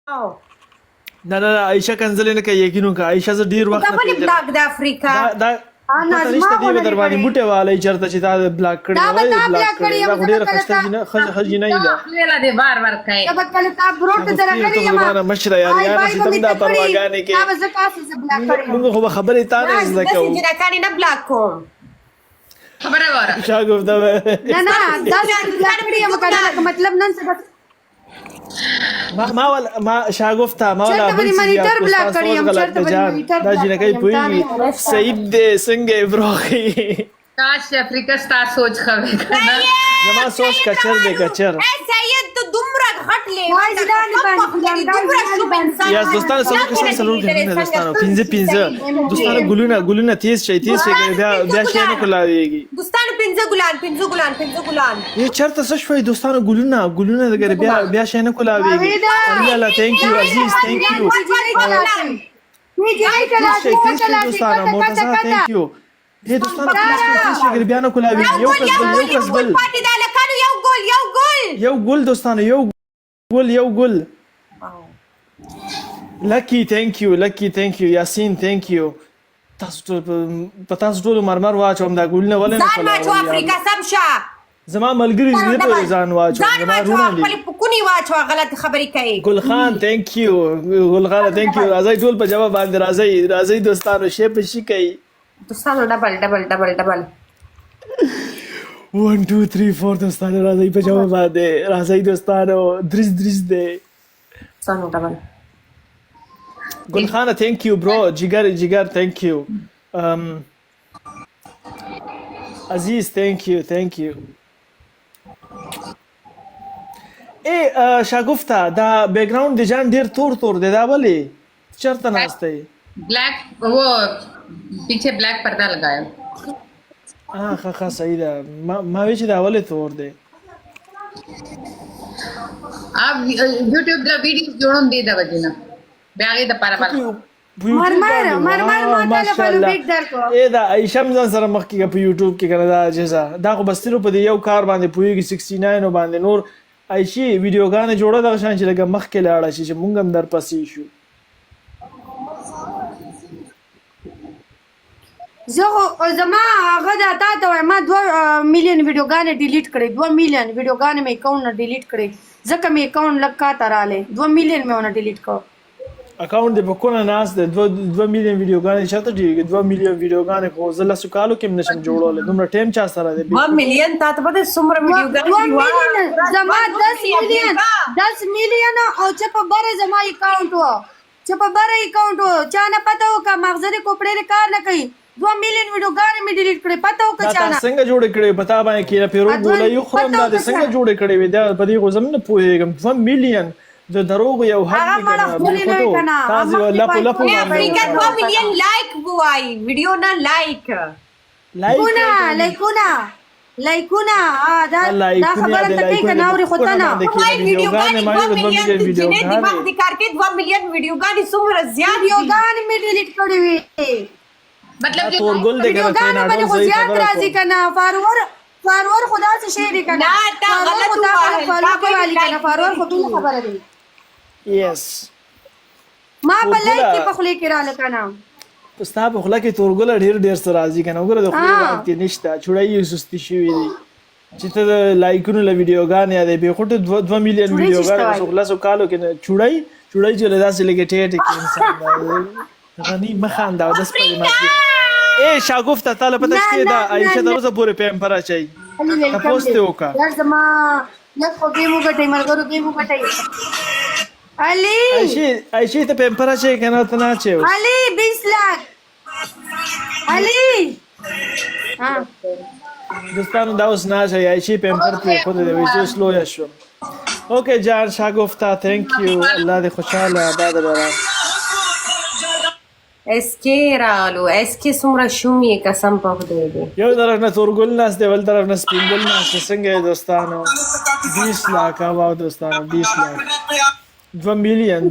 نه نه عایشه کنځلې نه کوي یقینو کا عایشه ز ډیر وخت دا بل بلاک د افریقا دا نشته دی در باندې بوټه والي چرته چې دا بلاک کړی وای بلاک کړی دا ډیر خسته نه دا لا دې بار بار کوي دا کله تا بروت درکړی ما مشره یار چې تم دا پرواګانې کې دا زکات ز بلاک کړی موږ خو خبرې تا نه زده کوو دا څنګه نه بلاک کوم خبره وره شاګوف دا نه دا بلاک کړی مطلب نن څه ما شاګوفتا ما ولا بل مانیټر بلاک کړی هم چرته دا جنکې پوي سعید دې څنګه بروخي کاش افریقا ستا سوچ خوي کنه زما سوچ کچر دې کچر اے سید تو دومره غټ لې یا دوستانو سلام کوم دوستانو پنځه دوستانو ګلونه تیز شي بیا شي نه کولاويږي دوستانو پنځه ګلان یې چرته څه شوي دوستانو ګلونه دغه بیا شي نه کولاويږي الله ثانک یو عزیز ثانک یو دوستانو موټر ثانک یو هي دوستانو پلیز شي بیا نه کولاويږي یو کس بل پاتې دا لکانو یو ګل دوستانو یو ګل لکی ثانک یو یاسین ثانک یو تاسو ټول مرمر واچوم دا ګلونه ولې نه ځان واچو افریقا سم شه زما ملګری دې ته ځان واچو زما رونه دي خپل پکونی واچو غلط خبرې کوي ګل خان ثانک یو راځي ټول په جواب باندې راځي دوستانو شی په شي کوي دوستانو ډبل 1 2 3 4 دوستانو راځي په جواب باندې راځي دوستانو درس دې دوستانو ډبل Gulkhana, thank you, bro. Jigar, thank you. Aziz, thank you. شاګوفتا دا بیک گراوند د جان ډیر تور دی دا ولې چرته ناشته ब्लैक वो पीछे ब्लैक पर्दा लगाया हाँ सही ده ما وی چې دا ولې تور دی आप YouTube द वीडियोस जोड़न दे दा वजना بیاغه د پاره بل مرمر ماته په بیگ درکو اے دا ایشم ځان سره مخ کې په یوټیوب کې کنه دا جزا دا خو بسترو په یو کار باندې پویږي 69 باندې نور ایشي ویډیوګانې جوړه د شان چې لګه مخ کې لاړه چې مونږ هم در پسې شو زما هغه د تاسو ما 2 میلیون ویډیوګانې ډیلیټ کړې 2 میلیون ویډیوګانې مې اکاونټ نه ډیلیټ کړې ځکه مې اکاونټ لکه تراله 2 میلیون مې ونه ډیلیټ کړ اکاونټ د بکونه ناس د 2 میلیون ویډیوګانې شته دي 2 میلیون ویډیوګانې خو زله سکالو کې نشم جوړول دومره ټیم چا سره دی 2 میلیون ته په څومره ویډیوګانې زما 10 میلیون او چې په بره زما اکاونټ و چا نه پته و کا مغزري کوپړې کار نه کوي 2 میلیون ویډیوګانې مې ډیلیټ کړې پته و کا چا نه څنګه جوړ کړې پتا باندې کې پیرو ګولې یو خرم دا څنګه جوړ کړې وې دا په دې غوزم نه پوهېږم 2 میلیون د دروغ یو حد تاسو لپو افریقا 2 میلیون لایک وای ویډیو نه لایکونه دا خبره ته کوي کنه اوري خو ته نه ویډیوګانې 2 میلیون جنې دماغ دې کار کې 2 میلیون ویډیوګانې څومره زیات ویډیوګانې مې ډیلیټ کړې وي مطلب تورګل دې کنه باندې خو زیات راځي کنه فارور خدا څه شي دی کنه تا غلط فارور خو ټول خبره دی یس ما په لایک کې په خله کې را لکنه پستا په خله کې تورګل ډیر سره راځي کنه وګوره د خله وخت نشته چړای سستی شوی دی چې ته لایکونو له ویډیوګانې یادې به خټه 2 میلیون ویډیوګانې څو خلاصو کالو کې چړای چې له داسې لګې ټیټ کې انسان غنی مخاندا د سپری ماتي اے شاګوفتا تعالی پته شته دا عائشہ دروازه پورې پم پر اچي تاسو ته وکا زما نه خو ګیمو غټي مرګرو ګیمو غټي علي عائشہ ته پم پر اچي کنه ته نه اچي علي 20 लाख علي ها دوستانو دا اوس نه اچي عائشہ پم پر ته خو دې وځو سلو یا شو اوکے جان شاګوفتا ثانک یو الله دې خوشاله آباد ورا اسکیرالو اسکی څومره شومې قسم په خدای دی یو طرف نه تورګل ناس دی بل طرف نه سپینګل ناس څنګه دوستانو 20 लाख واو دوستانو 20 लाख 2 میلیون